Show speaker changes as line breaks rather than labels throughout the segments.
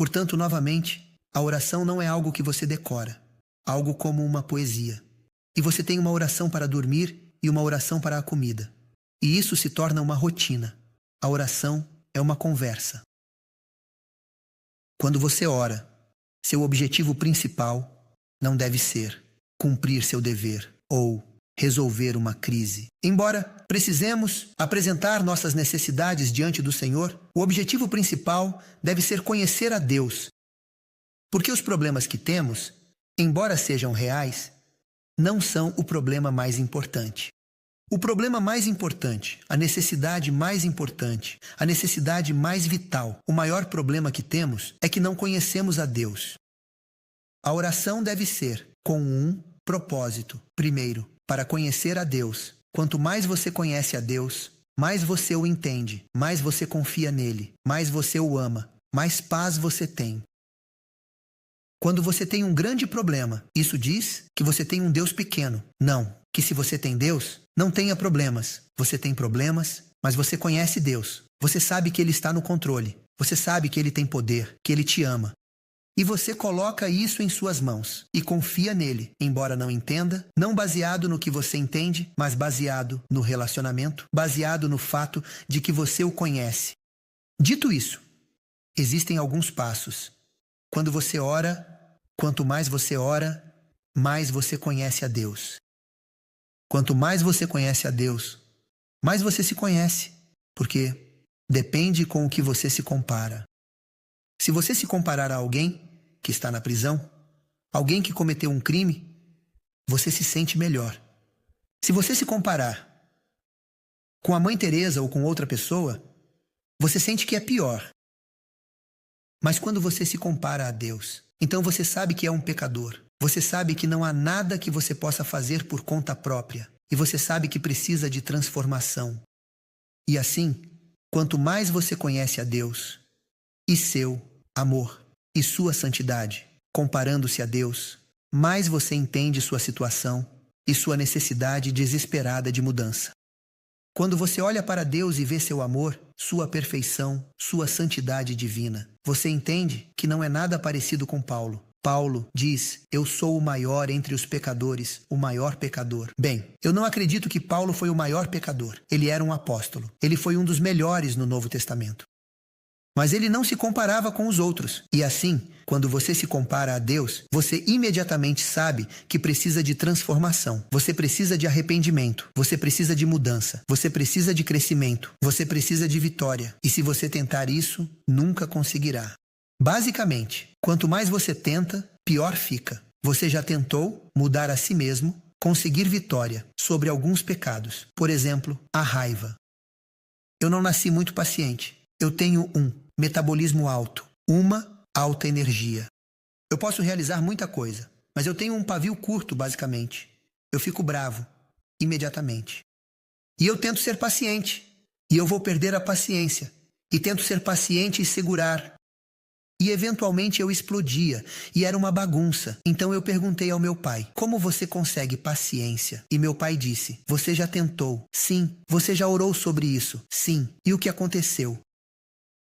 Portanto, novamente, a oração não é algo que você decora, algo como uma poesia. E você tem uma oração para dormir e uma oração para a comida. E isso se torna uma rotina. A oração é uma conversa. Quando você ora, seu objetivo principal não deve ser cumprir seu dever ou resolver uma crise. Embora precisemos apresentar nossas necessidades diante do Senhor, o objetivo principal deve ser conhecer a Deus. Porque os problemas que temos, embora sejam reais, não são o problema mais importante. O problema mais importante, a necessidade mais importante, a necessidade mais vital, o maior problema que temos é que não conhecemos a Deus. A oração deve ser com um propósito. Primeiro, para conhecer a Deus. Quanto mais você conhece a Deus, mais você o entende, mais você confia nele, mais você o ama, mais paz você tem. Quando você tem um grande problema, isso diz que você tem um Deus pequeno. Não, que se você tem Deus, não tenha problemas. Você tem problemas, mas você conhece Deus. Você sabe que Ele está no controle. Você sabe que Ele tem poder, que Ele te ama. E você coloca isso em suas mãos e confia nele, embora não entenda, não baseado no que você entende, mas baseado no relacionamento, baseado no fato de que você o conhece. Dito isso, existem alguns passos. Quando você ora, quanto mais você ora, mais você conhece a Deus. Quanto mais você conhece a Deus, mais você se conhece, porque depende com o que você se compara. Se você se comparar a alguém que está na prisão, alguém que cometeu um crime, você se sente melhor. Se você se comparar com a Mãe Teresa ou com outra pessoa, você sente que é pior. Mas quando você se compara a Deus, então você sabe que é um pecador. Você sabe que não há nada que você possa fazer por conta própria. E você sabe que precisa de transformação. E assim, quanto mais você conhece a Deus e seu amor e sua santidade, comparando-se a Deus, mais você entende sua situação e sua necessidade desesperada de mudança. Quando você olha para Deus e vê seu amor, sua perfeição, sua santidade divina, você entende que não é nada parecido com Paulo. Paulo diz: eu sou o maior entre os pecadores, o maior pecador. Bem, eu não acredito que Paulo foi o maior pecador. Ele era um apóstolo. Ele foi um dos melhores no Novo Testamento. Mas ele não se comparava com os outros. E assim, quando você se compara a Deus, você imediatamente sabe que precisa de transformação. Você precisa de arrependimento. Você precisa de mudança. Você precisa de crescimento. Você precisa de vitória. E se você tentar isso, nunca conseguirá. Basicamente, quanto mais você tenta, pior fica. Você já tentou mudar a si mesmo, conseguir vitória sobre alguns pecados. Por exemplo, a raiva. Eu não nasci muito paciente. Eu tenho um metabolismo alto, uma alta energia. Eu posso realizar muita coisa, mas eu tenho um pavio curto, basicamente. Eu fico bravo, imediatamente. E eu tento ser paciente, e eu vou perder a paciência. E tento ser paciente e segurar. E eventualmente eu explodia, e era uma bagunça. Então eu perguntei ao meu pai: como você consegue paciência? E meu pai disse: você já tentou? Sim. Você já orou sobre isso? Sim. E o que aconteceu?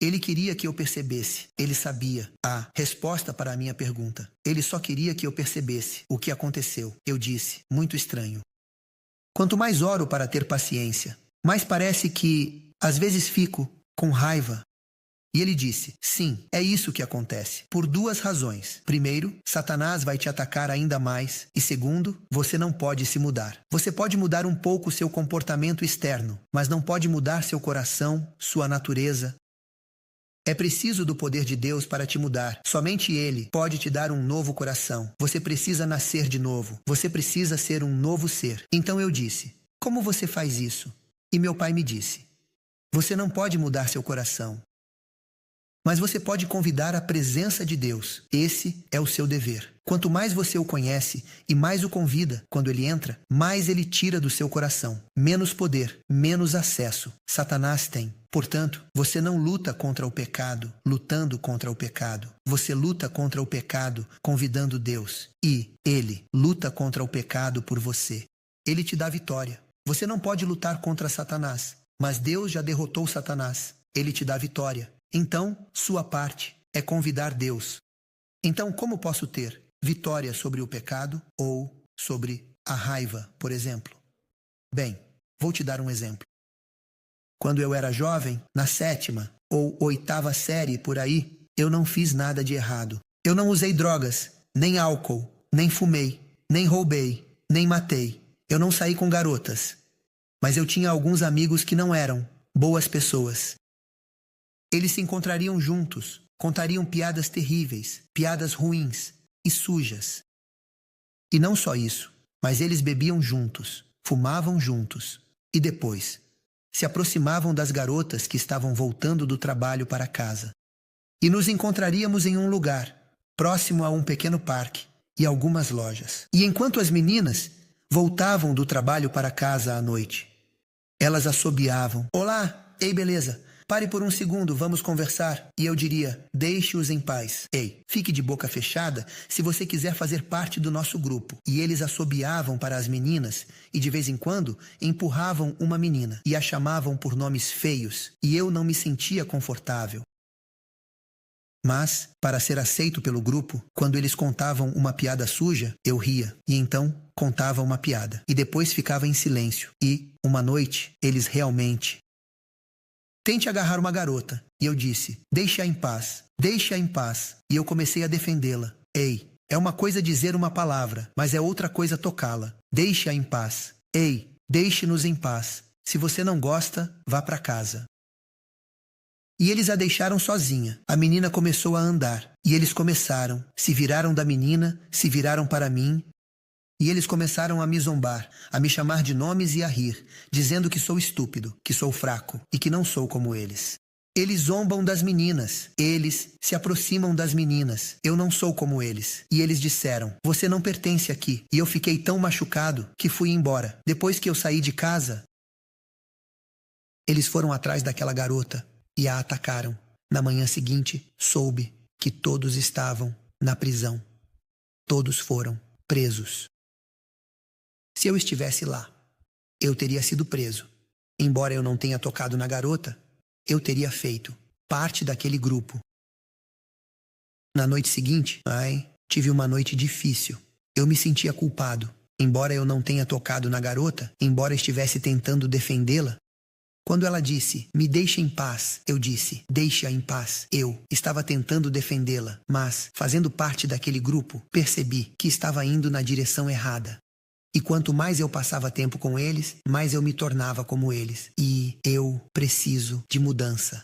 Ele queria que eu percebesse. Ele sabia a resposta para a minha pergunta. Ele só queria que eu percebesse o que aconteceu. Eu disse: muito estranho. Quanto mais oro para ter paciência, mais parece que, às vezes, fico com raiva. E ele disse: sim, é isso que acontece. Por duas razões. Primeiro, Satanás vai te atacar ainda mais. E segundo, você não pode se mudar. Você pode mudar um pouco seu comportamento externo, mas não pode mudar seu coração, sua natureza. É preciso do poder de Deus para te mudar. Somente Ele pode te dar um novo coração. Você precisa nascer de novo. Você precisa ser um novo ser. Então eu disse: como você faz isso? E meu pai me disse: você não pode mudar seu coração. Mas você pode convidar a presença de Deus. Esse é o seu dever. Quanto mais você o conhece e mais o convida, quando ele entra, mais ele tira do seu coração. Menos poder, menos acesso Satanás tem. Portanto, você não luta contra o pecado, lutando contra o pecado. Você luta contra o pecado, convidando Deus. E ele luta contra o pecado por você. Ele te dá vitória. Você não pode lutar contra Satanás, mas Deus já derrotou Satanás. Ele te dá vitória. Então, sua parte é convidar Deus. Então, como posso ter vitória sobre o pecado ou sobre a raiva, por exemplo? Bem, vou te dar um exemplo. Quando eu era jovem, na 7ª ou 8ª série por aí, eu não fiz nada de errado. Eu não usei drogas, nem álcool, nem fumei, nem roubei, nem matei. Eu não saí com garotas. Mas eu tinha alguns amigos que não eram boas pessoas. Eles se encontrariam juntos, contariam piadas terríveis, piadas ruins e sujas. E não só isso, mas eles bebiam juntos, fumavam juntos e depois se aproximavam das garotas que estavam voltando do trabalho para casa. E nos encontraríamos em um lugar, próximo a um pequeno parque e algumas lojas. E enquanto as meninas voltavam do trabalho para casa à noite, elas assobiavam: "Olá, ei, beleza, pare por um segundo, vamos conversar." E eu diria: "Deixe-os em paz. Ei, fique de boca fechada se você quiser fazer parte do nosso grupo." E eles assobiavam para as meninas e de vez em quando empurravam uma menina e a chamavam por nomes feios e eu não me sentia confortável. Mas, para ser aceito pelo grupo, quando eles contavam uma piada suja, eu ria e então contava uma piada e depois ficava em silêncio. E, uma noite, eles realmente... "Tente agarrar uma garota." E eu disse: "Deixe-a em paz, deixe-a em paz." E eu comecei a defendê-la. "Ei, é uma coisa dizer uma palavra, mas é outra coisa tocá-la. Deixe-a em paz. Ei, deixe-nos em paz. Se você não gosta, vá para casa." E eles a deixaram sozinha. A menina começou a andar. E eles começaram, se viraram da menina, se viraram para mim. E eles começaram a me zombar, a me chamar de nomes e a rir, dizendo que sou estúpido, que sou fraco e que não sou como eles. Eles zombam das meninas. Eles se aproximam das meninas. Eu não sou como eles. E eles disseram: "Você não pertence aqui." E eu fiquei tão machucado que fui embora. Depois que eu saí de casa, eles foram atrás daquela garota e a atacaram. Na manhã seguinte, soube que todos estavam na prisão. Todos foram presos. Se eu estivesse lá, eu teria sido preso. Embora eu não tenha tocado na garota, eu teria feito parte daquele grupo. Na noite seguinte, tive uma noite difícil. Eu me sentia culpado. Embora eu não tenha tocado na garota, embora estivesse tentando defendê-la, quando ela disse: "Me deixe em paz", eu disse: "Deixe-a em paz." Eu estava tentando defendê-la, mas, fazendo parte daquele grupo, percebi que estava indo na direção errada. E quanto mais eu passava tempo com eles, mais eu me tornava como eles. E eu preciso de mudança.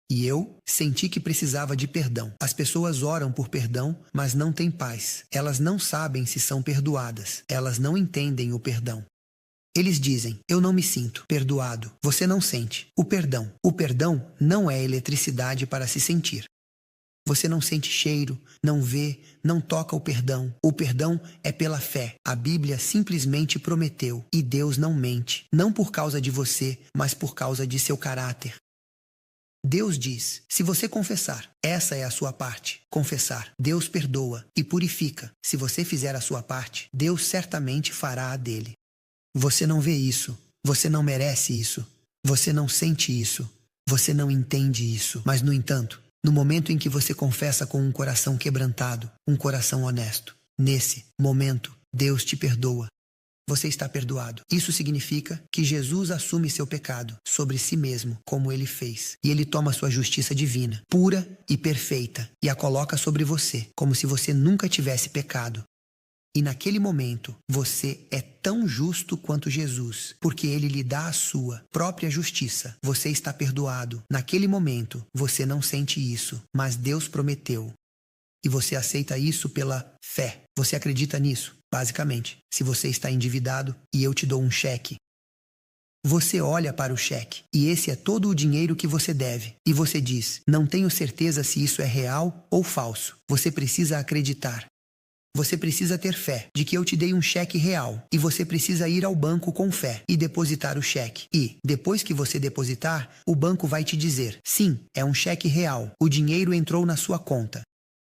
E eu senti que precisava de perdão. As pessoas oram por perdão, mas não têm paz. Elas não sabem se são perdoadas. Elas não entendem o perdão. Eles dizem: "Eu não me sinto perdoado." Você não sente o perdão. O perdão não é eletricidade para se sentir. Você não sente cheiro, não vê, não toca o perdão. O perdão é pela fé. A Bíblia simplesmente prometeu. E Deus não mente. Não por causa de você, mas por causa de seu caráter. Deus diz: se você confessar, essa é a sua parte. Confessar, Deus perdoa e purifica. Se você fizer a sua parte, Deus certamente fará a dele. Você não vê isso. Você não merece isso. Você não sente isso. Você não entende isso. Mas, no entanto, no momento em que você confessa com um coração quebrantado, um coração honesto, nesse momento, Deus te perdoa. Você está perdoado. Isso significa que Jesus assume seu pecado sobre si mesmo, como ele fez. E ele toma sua justiça divina, pura e perfeita, e a coloca sobre você, como se você nunca tivesse pecado. E naquele momento, você é tão justo quanto Jesus, porque ele lhe dá a sua própria justiça. Você está perdoado. Naquele momento, você não sente isso, mas Deus prometeu. E você aceita isso pela fé. Você acredita nisso, basicamente. Se você está endividado e eu te dou um cheque, você olha para o cheque e esse é todo o dinheiro que você deve. E você diz: "Não tenho certeza se isso é real ou falso." Você precisa acreditar. Você precisa ter fé de que eu te dei um cheque real e você precisa ir ao banco com fé e depositar o cheque. E, depois que você depositar, o banco vai te dizer: "Sim, é um cheque real. O dinheiro entrou na sua conta."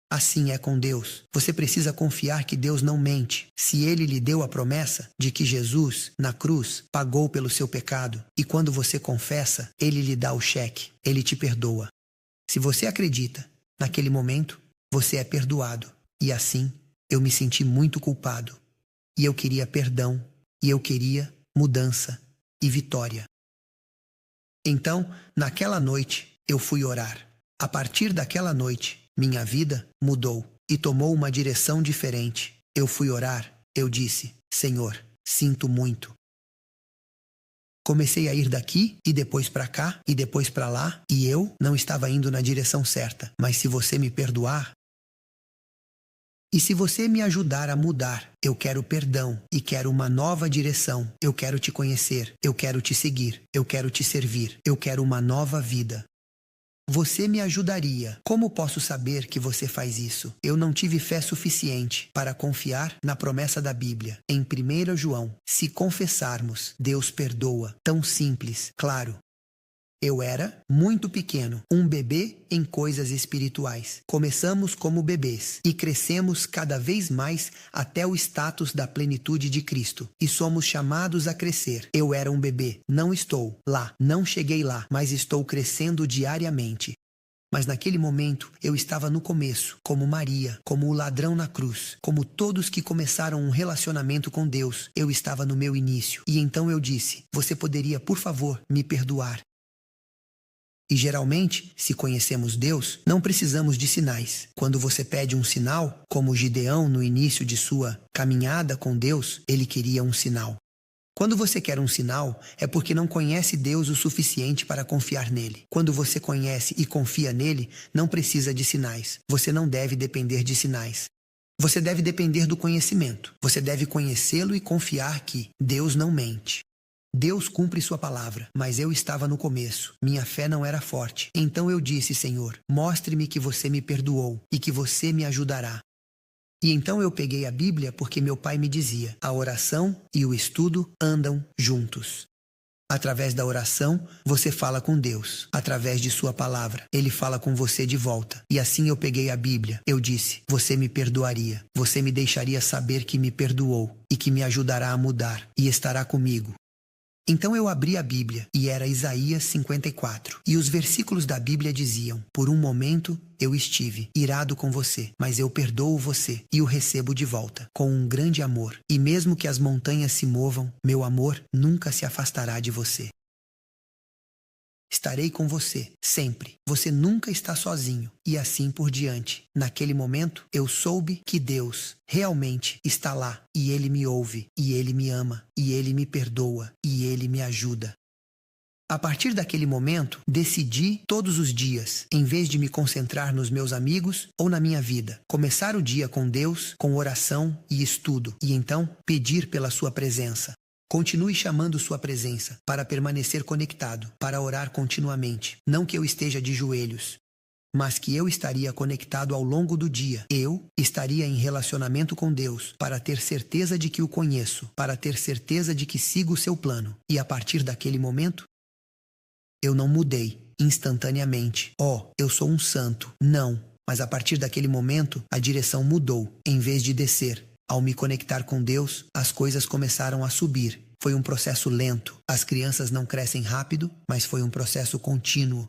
Assim é com Deus. Você precisa confiar que Deus não mente. Se ele lhe deu a promessa de que Jesus, na cruz, pagou pelo seu pecado, e quando você confessa, ele lhe dá o cheque, ele te perdoa. Se você acredita, naquele momento, você é perdoado. E assim, eu me senti muito culpado. E eu queria perdão. E eu queria mudança e vitória. Então, naquela noite, eu fui orar. A partir daquela noite, minha vida mudou e tomou uma direção diferente. Eu fui orar. Eu disse: Senhor, sinto muito. Comecei a ir daqui e depois para cá e depois para lá e eu não estava indo na direção certa. Mas se você me perdoar e se você me ajudar a mudar, eu quero perdão e quero uma nova direção. Eu quero te conhecer, eu quero te seguir, eu quero te servir, eu quero uma nova vida. Você me ajudaria. Como posso saber que você faz isso? Eu não tive fé suficiente para confiar na promessa da Bíblia. Em 1 João, se confessarmos, Deus perdoa. Tão simples, claro. Eu era muito pequeno, um bebê em coisas espirituais. Começamos como bebês e crescemos cada vez mais até o status da plenitude de Cristo. E somos chamados a crescer. Eu era um bebê, não estou lá, não cheguei lá, mas estou crescendo diariamente. Mas naquele momento eu estava no começo, como Maria, como o ladrão na cruz, como todos que começaram um relacionamento com Deus. Eu estava no meu início. E então eu disse: você poderia, por favor, me perdoar? E geralmente, se conhecemos Deus, não precisamos de sinais. Quando você pede um sinal, como Gideão no início de sua caminhada com Deus, ele queria um sinal. Quando você quer um sinal, é porque não conhece Deus o suficiente para confiar nele. Quando você conhece e confia nele, não precisa de sinais. Você não deve depender de sinais. Você deve depender do conhecimento. Você deve conhecê-lo e confiar que Deus não mente. Deus cumpre sua palavra, mas eu estava no começo. Minha fé não era forte. Então eu disse: Senhor, mostre-me que você me perdoou e que você me ajudará. E então eu peguei a Bíblia porque meu pai me dizia: a oração e o estudo andam juntos. Através da oração, você fala com Deus. Através de sua palavra, Ele fala com você de volta. E assim eu peguei a Bíblia. Eu disse: você me perdoaria. Você me deixaria saber que me perdoou e que me ajudará a mudar e estará comigo. Então eu abri a Bíblia e era Isaías 54. E os versículos da Bíblia diziam: por um momento eu estive irado com você, mas eu perdoo você e o recebo de volta com um grande amor. E mesmo que as montanhas se movam, meu amor nunca se afastará de você. Estarei com você, sempre. Você nunca está sozinho. E assim por diante. Naquele momento, eu soube que Deus realmente está lá. E Ele me ouve, e Ele me ama, e Ele me perdoa, e Ele me ajuda. A partir daquele momento, decidi todos os dias, em vez de me concentrar nos meus amigos ou na minha vida, começar o dia com Deus, com oração e estudo, e então pedir pela sua presença. Continue chamando sua presença para permanecer conectado, para orar continuamente. Não que eu esteja de joelhos, mas que eu estaria conectado ao longo do dia. Eu estaria em relacionamento com Deus para ter certeza de que o conheço, para ter certeza de que sigo o seu plano. E a partir daquele momento, eu não mudei instantaneamente. Eu sou um santo. Não. Mas a partir daquele momento, a direção mudou. Em vez de descer, ao me conectar com Deus, as coisas começaram a subir. Foi um processo lento. As crianças não crescem rápido, mas foi um processo contínuo.